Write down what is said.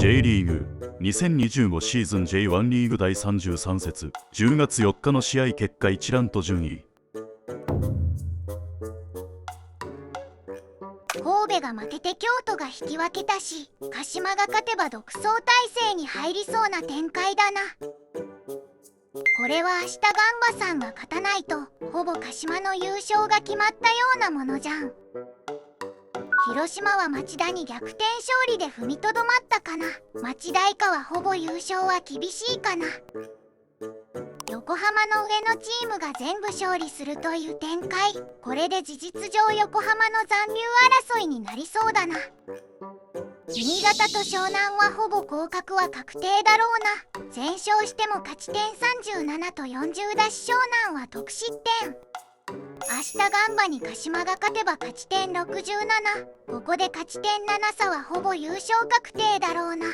J リーグ2025シーズン J1 リーグ第33節10月4日の試合結果一覧と順位。神戸が負けて京都が引き分けたし、鹿島が勝てば独走態勢に入りそうな展開だな。これは明日ガンバさんが勝たないとほぼ鹿島の優勝が決まったようなものじゃん。広島は町田に逆転勝利で踏みとどまったかな。町田以下はほぼ優勝は厳しいかな。横浜の上のチームが全部勝利するという展開。これで事実上横浜の残留争いになりそうだな。新潟と湘南はほぼ降格は確定だろうな。全勝しても勝ち点37と40だし、湘南は得失点。明日ガンバに鹿島が勝てば勝ち点67。ここで勝ち点7差はほぼ優勝確定だろうな。